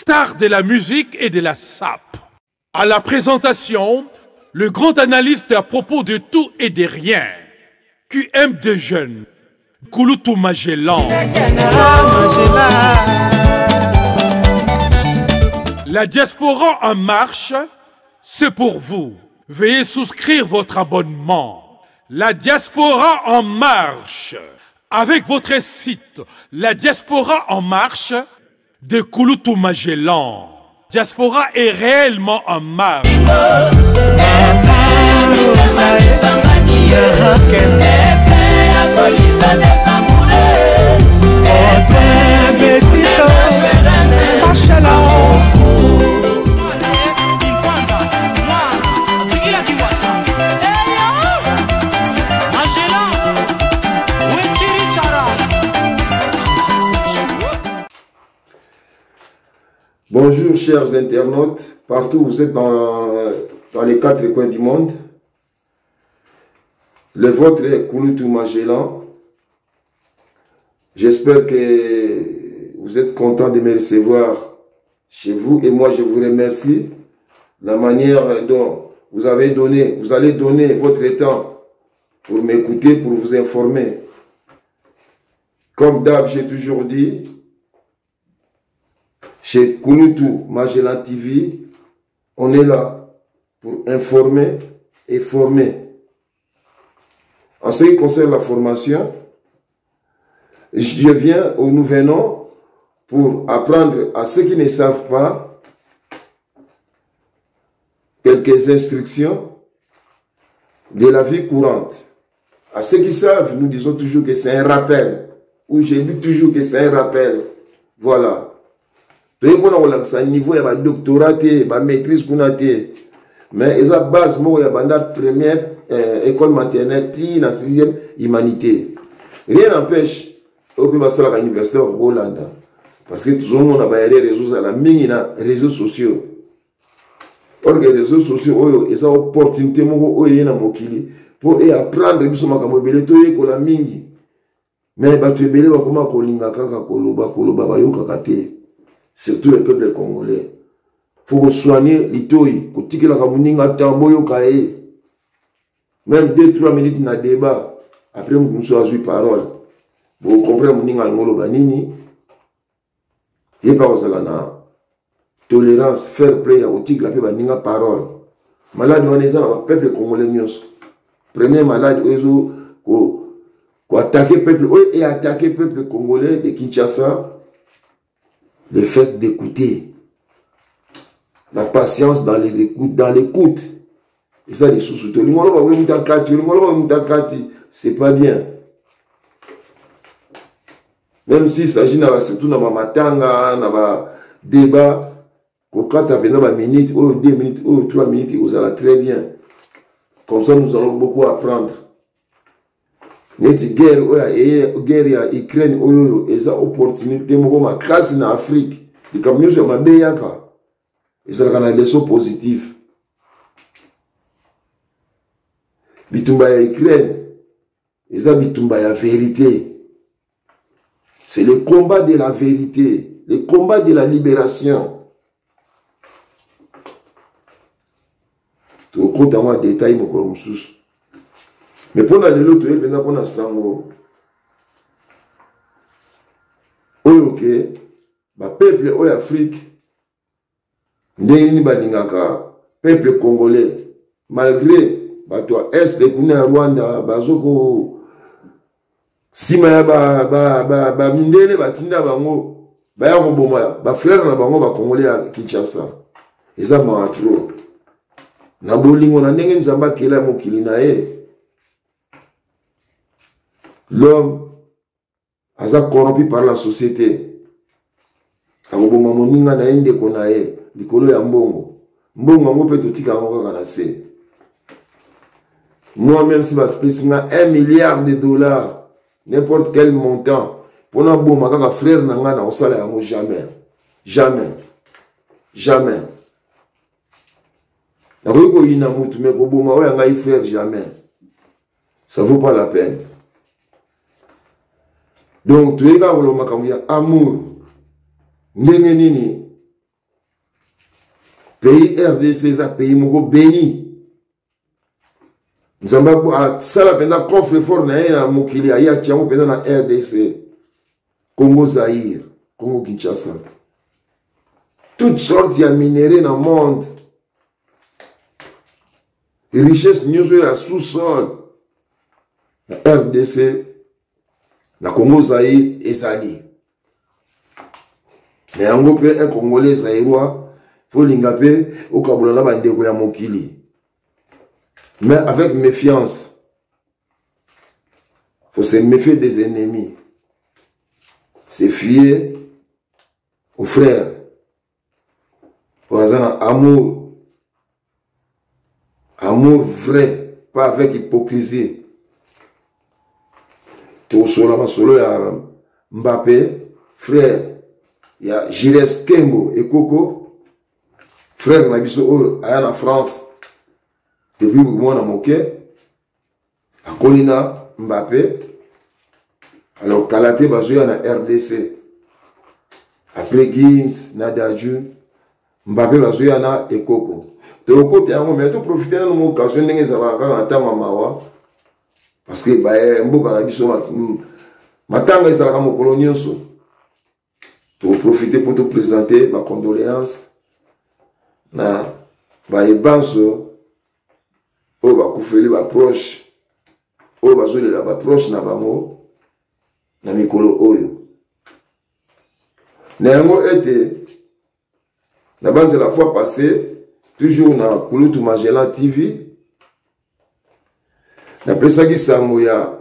star de la musique et de la sape. À la présentation, le grand analyste à propos de tout et de rien, QM de jeunes, Kouloutou Magellan. La diaspora en marche, c'est pour vous. Veuillez souscrire votre abonnement. La diaspora en marche, avec votre site La Diaspora en marche de Kouloutou Magellan. Diaspora est réellement en marche. Bonjour chers internautes, partout où vous êtes dans les quatre coins du monde. Le vôtre est Kouloutou Magellan. J'espère que vous êtes content de me recevoir chez vous et moi je vous remercie. La manière dont vous allez donner votre temps pour m'écouter, pour vous informer. Comme d'hab, j'ai toujours dit, chez Kouloutou Magellan TV, on est là pour informer et former. En ce qui concerne la formation, nous venons pour apprendre à ceux qui ne savent pas quelques instructions de la vie courante. À ceux qui savent, nous disons toujours que c'est un rappel, ou j'ai lu toujours que c'est un rappel. Voilà. On a niveau de doctorat, de maîtrise, mais ils ont base la première école maternelle, la 6e humanité. Rien n'empêche au pays de l'université au Hollande. Parce que tout le monde a des réseaux à la mine, réseaux sociaux. Or, les réseaux sociaux, ils ont opportunité pour apprendre à mobilité pour la mine. Mais tu es comment surtout le peuple congolais. Il faut soigner l'itoï. Même 2-3 minutes dans le débat. Après, nous avons eu parole. Vous comprenez que il n'y a pas tolérance, fair play, la parole. Malade, on est dans le peuple congolais. Premier malade, attaquer le peuple et attaquer le peuple congolais de Kinshasa. Le fait d'écouter, la patience dans les écoutes, et ça les sous-soutenir. C'est pas bien. Même s'il s'agit surtout dans matanga, dans débat, quand tu as 2 minutes, ou 2 minutes, ou 3 minutes, vous allez très bien. Comme ça, nous allons beaucoup apprendre. Neti guerre ya Ukraine oyo eza opportunité moko makasi na Afrique likamyo ya mabeyaka ezalaka na leçon positive. Bitumba ya Ukraine eza bitumba ya vérité. C'est le combat de la vérité, le combat de la libération. Tu comptes en détail moko mususu. Mais pour l'autre, il y a un sango. Ok, le peuple en Afrique, peuple congolais, malgré l'Est de Rwanda, Bazoko, Sima, Mindele, Batinda, Bango, Bayaroboma, Bafrère, Bango, Congolais à Kinshasa. Ils ont trop. Nabolingo, Nanengen Zamba, Kela, Mokilinae. L'homme a été corrompu par la société. Moi-même, si je 1 milliard de dollars, n'importe quel montant, pour un frère, jamais. Jamais. Jamais. Jamais. Ça ne vaut pas la peine. Donc, tu es là, amour. Nini, Pays RDC, c'est un pays moko béni. Nous avons ça la coffre fort na mokili ya tiango pena na RDC. Congo Zaïre, Congo Kinshasa. Toutes sortes de minéraux dans le monde. Richesse nous à sous-sol. La RDC, la Congo Zaïre et Zali. Mais en gros, un Congolais Zaïrois, il faut l'ingaper au Kaboula Bandeko ya Mokili. Mais avec méfiance. Il faut se méfier des ennemis. Se fier aux frères. Pour exemple, amour. Amour vrai, pas avec hypocrisie. Tout cela, il y a Mbappé, frère. Il y a Gilles Kengo et Coco. Frère Nabiso, à la France. Depuis que moi, je suis à Colina, Mbappé. Alors, Kalaté, je suis à RDC. Après Gims, Nadaju, Mbappé, je suis à Ekoko. Donc, côté mais tu profites de l'occasion de nous parce que tu profiter pour te présenter ma condoléance na banso o ba kufeli ba proche o ba zoli la ba proche na bango na mikolo oyo na yango ete na banze la fois passée toujours na Kulutu Magellan TV na pesaki sango ya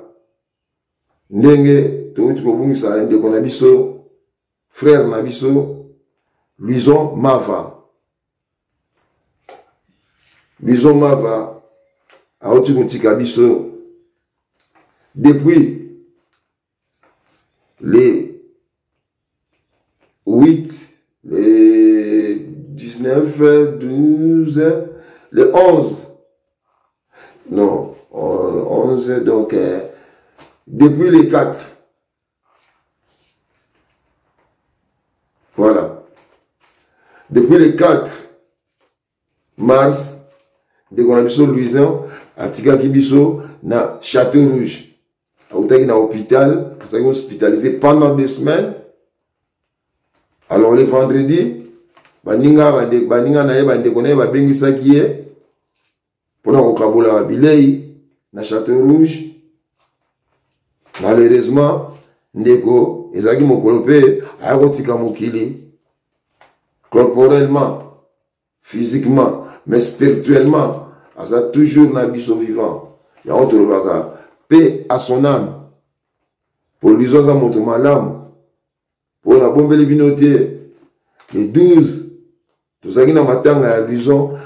ndenge to ko bungisa ndeko na biso frère na biso Luison Mava. Luison Mava a otimutika biso depuis les 8, les 19, 12, les 11. Non, 11, donc depuis les 4. Voilà. Depuis le 4 mars, dès qu'on a vu Luison, à Tika Kibiso, na Château Rouge. À l'hôpital, parce qu'on est hospitalisé pendant 2 semaines. Alors le vendredi, baninga na ye bande koné ba bengisa kié pona ko kabola bilei na Château Rouge. Malheureusement, ndeko ezaki mokolo pe akotika mokili corporellement, physiquement, mais spirituellement, asa toujours na biso vivant. Ya autre baka paix à son âme. Pour lui za moto malamu. Pour la bombe les binoté le 12 tozaki na matanga ya Luison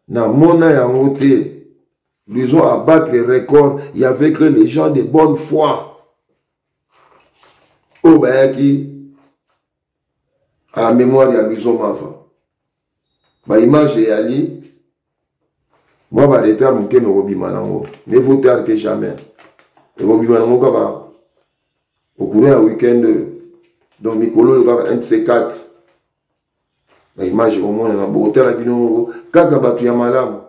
na mona ya ngote. Luison a battre le record, il y avait que les gens de bonne foi. Au bayaki à la mémoire de Luison Mava. Ba image et ali moi ba retard mon keme robima nango. Ne vaut tard que jamais. Et robima nango kaba au courant un week-end donc Mikolo il va un de ces 4. Ba image au monde na botel la bino kaka batu ya malamu.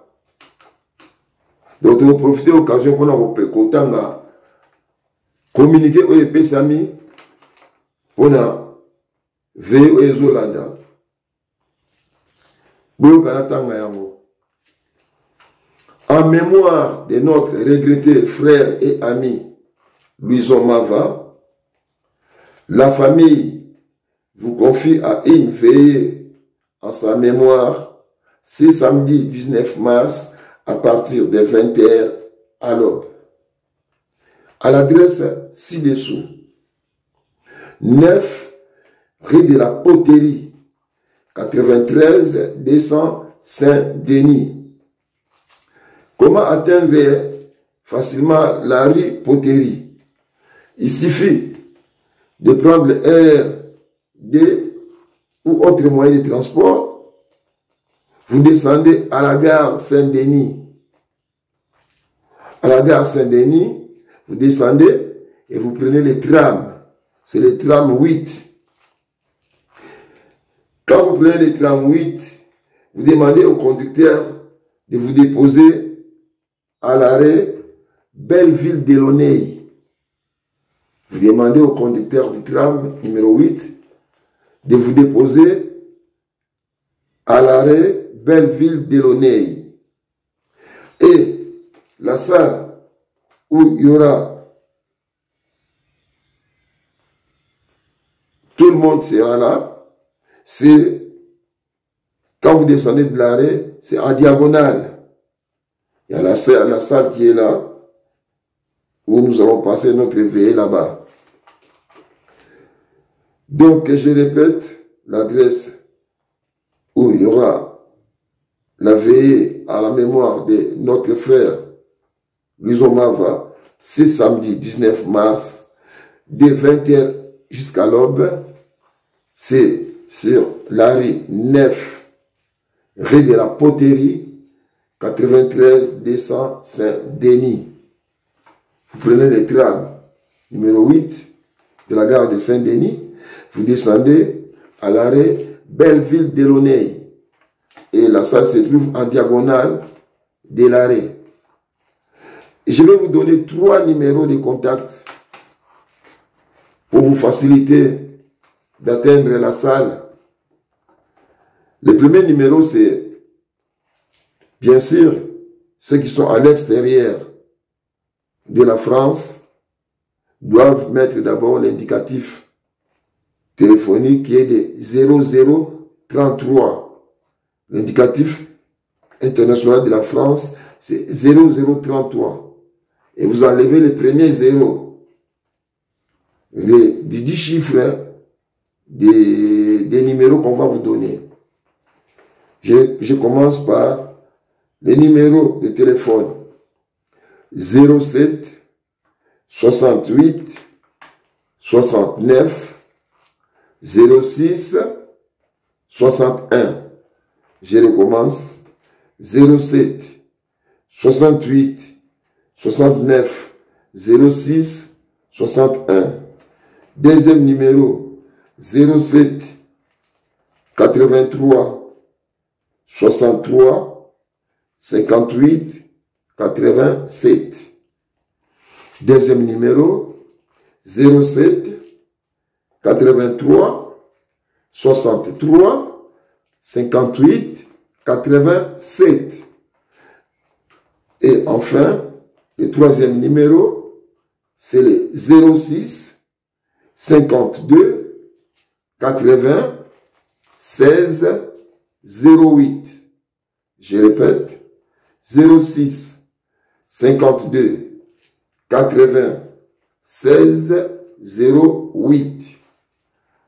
Donc tu profiter occasion pour na kotanga communiquer au pesami pour na veille aux Zolanda. En mémoire de notre regretté frère et ami Luison Mava, la famille vous confie à une veillée en sa mémoire ce samedi 19 mars à partir de 20h à l'aube. À l'adresse ci-dessous. 9 rue de la Poterie, 93 200 Saint-Denis. Comment atteindre facilement la rue Poterie? Il suffit de prendre le RD ou autre moyen de transport. Vous descendez à la gare Saint-Denis. À la gare Saint-Denis, vous descendez et vous prenez le tram. C'est le tram 8. Quand vous prenez le tram 8, vous demandez au conducteur de vous déposer à l'arrêt Belleville-Delaunay. Vous demandez au conducteur du tram numéro 8 de vous déposer à l'arrêt Belleville-Delaunay. Et la salle où il y aura tout le monde sera là, c'est quand vous descendez de l'arrêt, c'est en diagonale. Il y a la salle qui est là, où nous allons passer notre veillée là-bas. Donc, je répète l'adresse où il y aura la veillée à la mémoire de notre frère Luzomava, c'est samedi 19 mars, de 20h jusqu'à l'aube. C'est sur la rue 9, rue de la Poterie, 93 200 Saint-Denis. Vous prenez le tram numéro 8 de la gare de Saint-Denis, vous descendez à l'arrêt Belleville-Delaunay. Et la salle se trouve en diagonale de l'arrêt. Je vais vous donner 3 numéros de contact pour vous faciliter d'atteindre la salle. Le premier numéro, c'est, bien sûr, ceux qui sont à l'extérieur de la France doivent mettre d'abord l'indicatif téléphonique qui est de 0033. L'indicatif international de la France, c'est 0033. Et vous enlevez les premiers zéros des 10 chiffres des numéros qu'on va vous donner. Je commence par les numéros de téléphone 07 68 69 06 61. Je recommence 07 68 69 06 61. Deuxième numéro 07 83 63 58 87. Deuxième numéro 07 83 63 58 87. Et enfin, le troisième numéro, c'est le 06 52 80 16 08. Je répète, 06 52 80 16 08.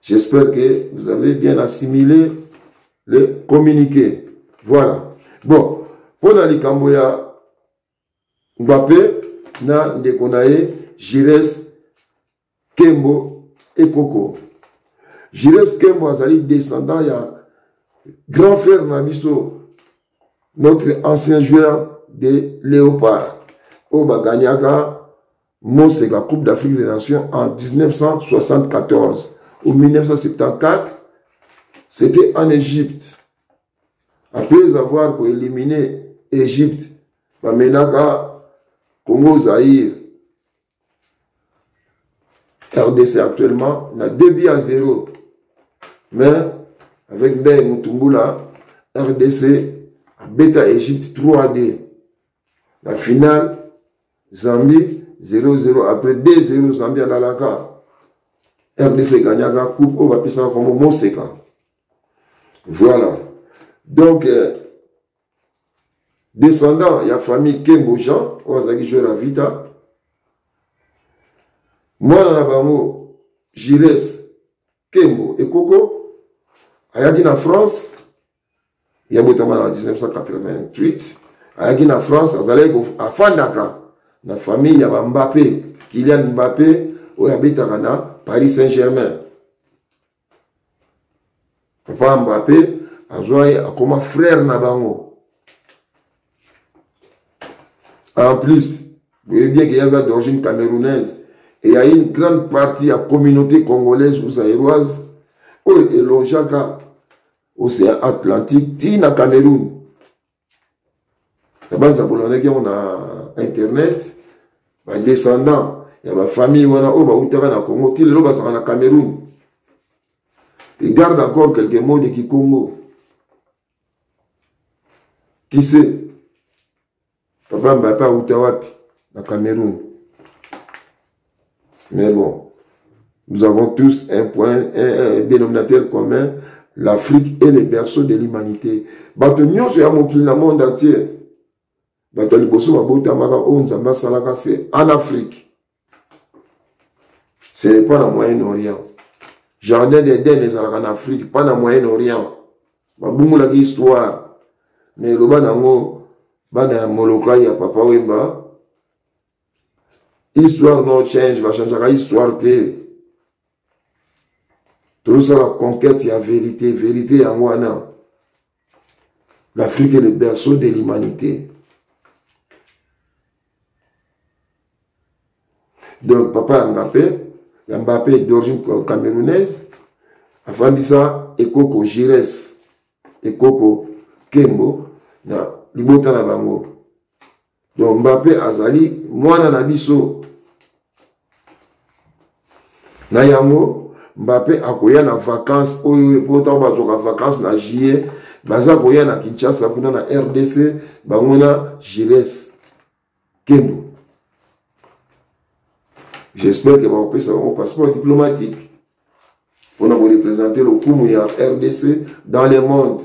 J'espère que vous avez bien assimilé le communiqué. Voilà. Bon, pour la Kamboya Mbappé, na Ndekonae, Jires Kembo et Koko. Jires Kembo azali descendant, il y a grand frère Nabiso, notre ancien joueur de Léopard, au Baganyaka, Mosega, Coupe d'Afrique des Nations en 1974. Ou 1974, c'était en Égypte. Après avoir éliminé l'Égypte, Menaka, Congo Zaïre, RDC actuellement, on a 2-0. Mais avec Ndeye Mutumbula, RDC a bêta Égypte 3-2. La finale, Zambie 0-0. Après 2-0, Zambie à Lalaka. RDC gagnaka coupe au Bapissa comme Moseka. Voilà. Donc, descendant, il y a famille Kembo Jean, Ozaki Jora Vita. Moi, dans la Bamo, Jires Kembo et Koko. Ayaki en France, il y a notamment en 1988. Ayaki en France, à Fandaka. Dans la famille, il y a Mbappé, Kylian Mbappé, ou Yabitakana. Paris Saint-Germain. Papa Mbappé a joué comme frère Nabango. En plus, vous voyez bien qu'il y a d'origine camerounaise. Et il y a une grande partie de la communauté congolaise ou zaïroise. Et l'Onjaka, océan Atlantique, tina Cameroun. Là-bas, on a Internet, les descendants, il y a ma famille, on a au Congo, il y a Cameroun. Ils gardent encore quelques mots de Kikongo. Qui sait? Papa Mbapa Outawapi, na Cameroun. Mais bon, nous avons tous un point, un dénominateur commun. L'Afrique est le berceau de l'humanité. Bato nyonso ya mokili na monde entier. Bato liboso babota maka onzamba salaka c'est en Afrique. Ce n'est pas dans le Moyen-Orient. Jardin d'Éden les en Afrique, pas dans le Moyen-Orient. Babungu la histoire. Mais le banango, bana moloka ya papa wemba. Histoire non change, va changer la histoire té. Tout ça, la conquête, il y a vérité. Vérité, en Wana. L'Afrique est le berceau de l'humanité. Donc, papa Mbappé est d'origine camerounaise. Avant de ça, Ekoko Jires, Ekoko Kembo, na Libota na Bango. Donc, Mbappé Azali, Mwana Nabiso. Na yango, Mbappé akoya na vacances, oyo poto bazoka vacances na juillet, baza koya na Kinshasa kuna na RDC, bangona Jires Kembo. J'espère que va passer un passeport diplomatique pour nous représenter le Koumu RDC dans le monde.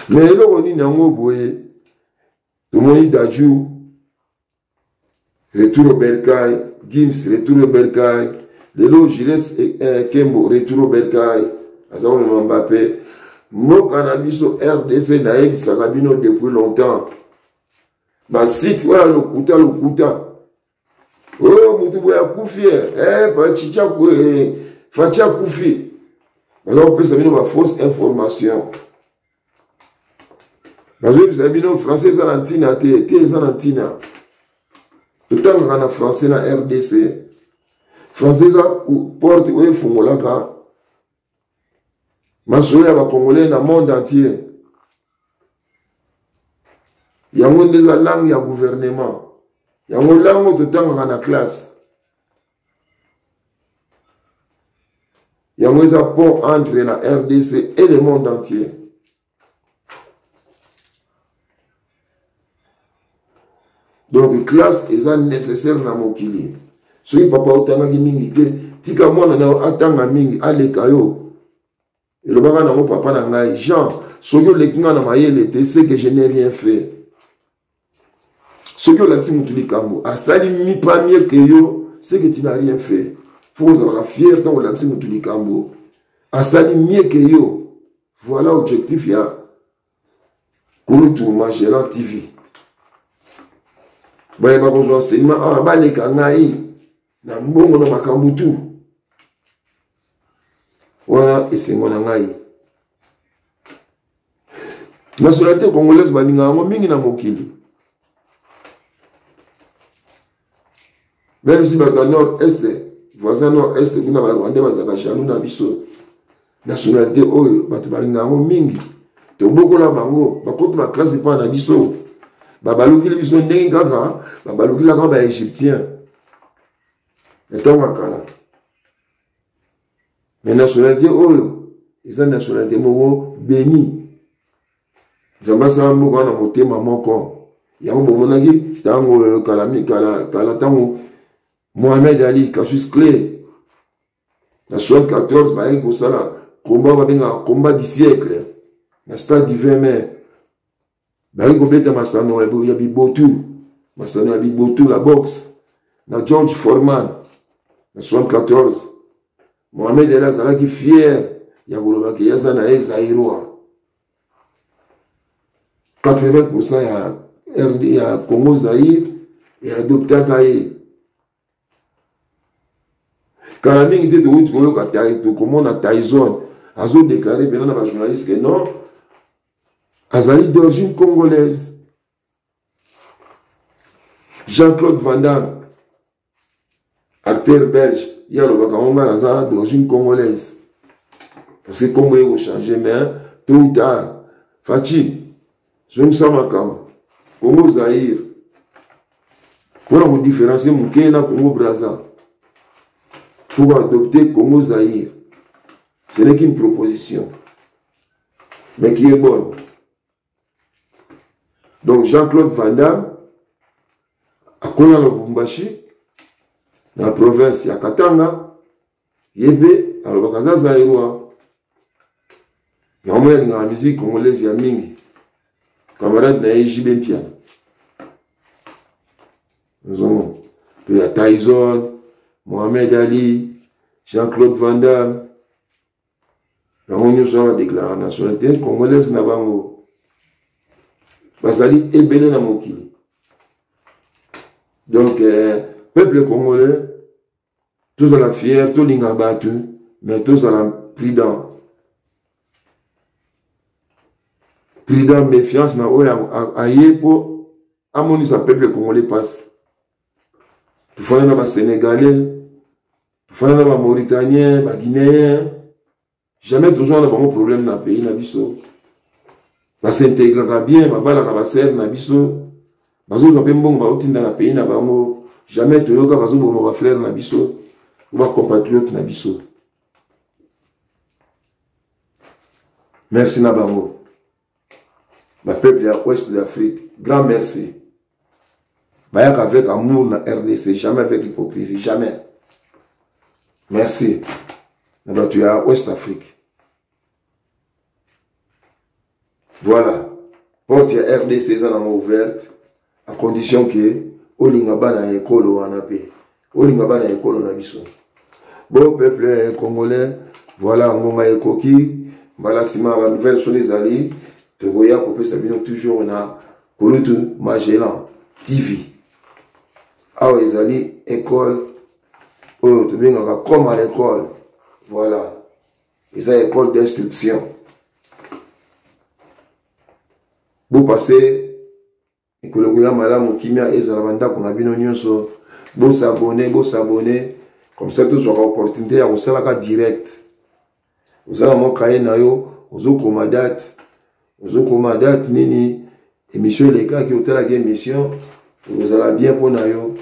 Mais là, on dit nango boye, tout le monde d'Adjou, retour au Bercail, Gims, retour au Bercail, Lelo Jires Kembo, retour au Bercail, Azao Mbappé, Mo Canabiso RDC Naïb Sarabino depuis longtemps. Ma site, voilà le Kouta. Oh, Moutouboya Koufi, Fatia Koufi. Alors, on peut savoir une fausse information. Parce que vous savez, les Français, Zanantina, t'es Zanantina. Tout le temps, on a Français dans RDC. Français, porte, oui, Fumolaka. Masoya va Congolais dans le monde entier. Il y a des langues, il y a gouvernement. Il y a une langue tout le temps dans la classe. Il y a un pont entre la RDC et le monde entier. Donc, la classe est nécessaire dans mon kili. Si papa otanga ki mingi te, tika mwana na atanga mingi alekayo. Et le baba na mo papa na ngai, Jean, soyo lekinga na mayele te, c'est que je n'ai rien fait. Ce que la team Moutuli Kambo a sali mi pas mieux que yo, c'est que tu n'as rien fait. Faut que vous soyez fiers dans la team Moutuli Kambo a sali mieux que yo. Voilà l'objectif ya. Kouloutou Magellan TV. Bah ma besoin enseignement ah ba les kangai na mbongo na makambutu. Voilà et c'est mon ngai. Nationalité congolaise balinga ngo mingi na mokili. Même si dans le nord-est, voisin nord-est, vous n'avez pas de jaloux dans la nationalité, vous n'avez pas de mingi. Tu as beaucoup de bango, tu as classe de pas dans biso. Babalouki les biso n'engagent pas, babalouki la grande égyptien. Mais tant que mais nationalité, ils ont nationalité mogo béni. Ils ont pas ça beaucoup dans mon thème moko. Il y a un bon monagi, tango kalami kala tango. Mohamed Ali, Cassius Clay, la 74, bah, combat du siècle, la stade du 20 mai, bah, il y a Massano, il y a Bibotou, Massano, il y a Bibotou, la boxe, la George Foreman, la 74, Mohamed Ali, qui est fier, il y a Gouloba, il y a Zanae Zaïroa, 80%, il y a Congo Zaïre, il y a Dr. Gaye. Quand la mingi était où tu comment on a Tyson, a déclaré pendant la journaliste que non, Azali d'origine congolaise. Jean-Claude Van Damme, acteur belge, il y a le Bakamoma d'origine congolaise. Parce que comme vous changez, mais tôt ou tard, Fatih, je ne sais pas comment. Congo Zaïre. Pour vous différencier, Moukena, Congo Brazza. Pour adopter Congo Zaïre. Ce n'est qu'une proposition. Mais qui est bonne. Donc Jean-Claude Van Damme, à Kona Lubumbashi, dans la province ya Katanga, Yebe, à l'Obakaza Zaïroa. Il y a une musique congolaise, il y a Mingi. Camarade na JB Piano. Nous avons il y a Tyson, Mohamed Ali, Jean-Claude Van Damme. Nous avons déclaré la nationalité congolaise na bango. Bazali ebele na mokili. Donc, peuple congolais, tous à la fière, tous les battu, mais tous à la prudent. Prudent, méfiance, na aïe pour amoni sa peuple congolais passe. Tu fais un Sénégalais, tu fais un Mauritanien, un Guinéen. Jamais toujours on a un problème dans le pays, nabiso. Va s'intégrer bien, va bala va ser nabiso. Bazo va bien bon, va outin dans le pays nabamo. Jamais tu yoga bazo bon va frère nabiso, va compatriote nabiso. Merci nabamo. Ma peuple à ouest d'Afrique, grand merci. Bayak avec amour na RDC, jamais avec hypocrisie, jamais. Merci. Tu es à ouest d'Afrique. Voilà. Porte ya RDC ça ouverte à condition que olingaba na école wana pe. Olingaba na école na biso. Bon peuple congolais, voilà ngoma ekoki, mbala sima la nouvelle sur les alliés. Te voyons couper Sabino toujours na Kulutu Magellan TV. Ah oui, les alliés école. Oh, tu viens comme à l'école. Voilà. Ils ont une école d'instruction. Vous passez, et que le gouvernement madame Kimia et Zalavanda qu'on a bien nyonso, vous s'abonner, comme ça tous auront opportunité à vous faire direct. Vous allez mon cahier nayo, vous commandat nini émission les cas qui ont la émission, vous allez bien pour nayo.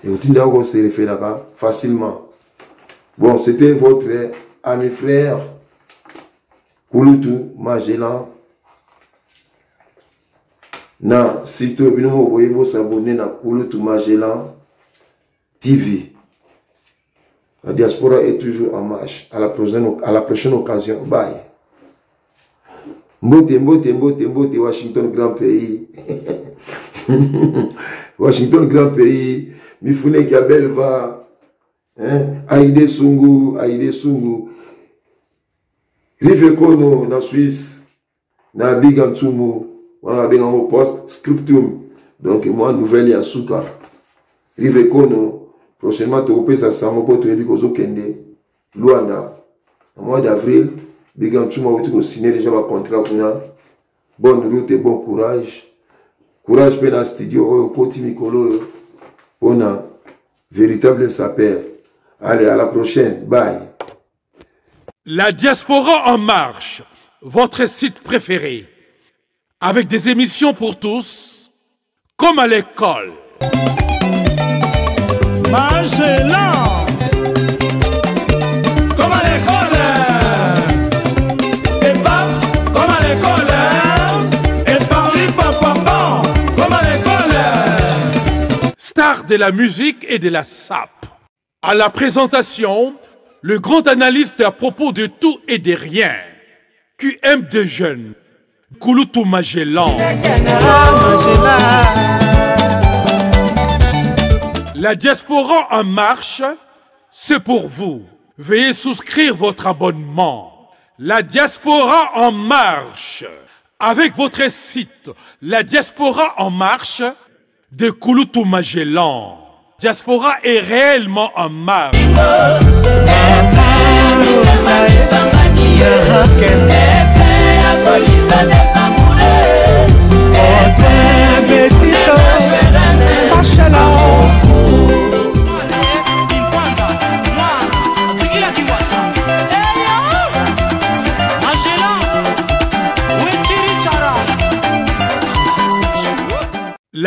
Et vous tindez encore se référer facilement. Bon, c'était votre ami frère Kulutu Magellan. Na site bino mo boyebo s'abonner na Kulutu Magellan TV. La diaspora est toujours en marche. À la prochaine occasion. Bye. Mbote, Washington, grand pays. Washington, grand pays. Mifune Kabel va. Aïde Sungu. Rive Kono, na Suisse. Na Bigantumu. On a bien un post scriptum. Donc, moi, nouvelle Yasuka. Rive Kono. Prochainement, tu peux ça sans pour te dire que Kende. Luanda. Au mois d'avril, Bigantumu a été signé déjà un contrat pour nous. Bonne route et bon courage. Courage pour la studio. Au côté Mikolo. On a véritable sapeur. Allez, à la prochaine. Bye. La diaspora en marche, votre site préféré, avec des émissions pour tous, comme à l'école. Magellan, comme à l'école. Et paf, comme à l'école. Et Paris, papa, comme à l'école. Star de la musique et de la sape. À la présentation, le grand analyste à propos de tout et de rien. QM de jeunes. Kulutu Magellan. La diaspora en marche, c'est pour vous. Veuillez souscrire votre abonnement. La diaspora en marche. Avec votre site, la diaspora en marche de Kulutu Magellan. Diaspora est réellement en marche.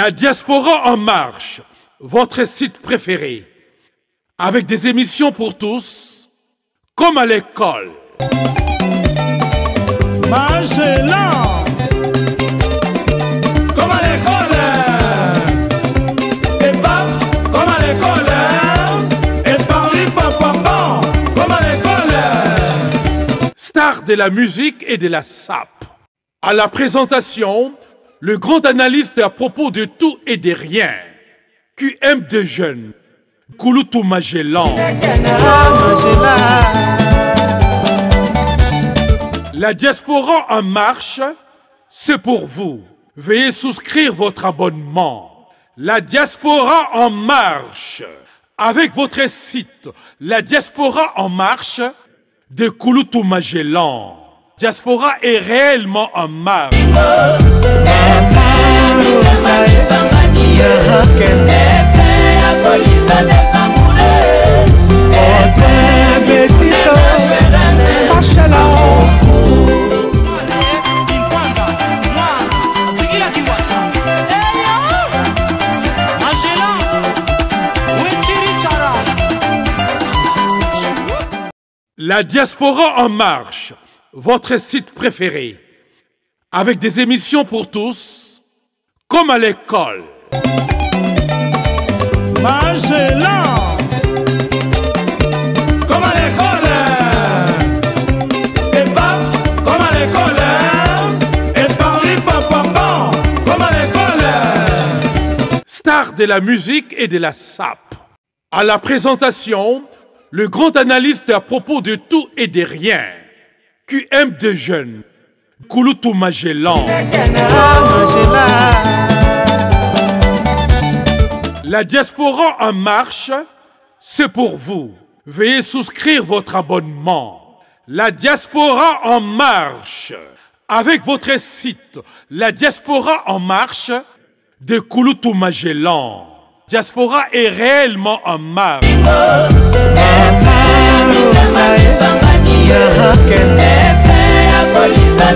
La diaspora en marche, votre site préféré, avec des émissions pour tous, comme à l'école. Magellan, comme à l'école. Et paf, comme à l'école. Et Paris, papa, comme à l'école. Star de la musique et de la sape. À la présentation, le grand analyste à propos de tout et de rien. QM de jeunes. Kouloutou Magellan. La diaspora en marche, c'est pour vous. Veuillez souscrire votre abonnement. La diaspora en marche, avec votre site La diaspora en marche de Kouloutou Magellan. Diaspora est réellement en marche. La diaspora en marche, votre site préféré, avec des émissions pour tous, comme à l'école. Magellan, comme à l'école. Et paf, comme à l'école. Et Paris, papa, comme à l'école. Star de la musique et de la sape. À la présentation, le grand analyste à propos de tout et de rien. QM de jeunes. Kouloutou Magellan. La diaspora en marche, c'est pour vous. Veuillez souscrire votre abonnement. La diaspora en marche, avec votre site La diaspora en marche de Kouloutou Magellan. Diaspora est réellement en marche. Polisa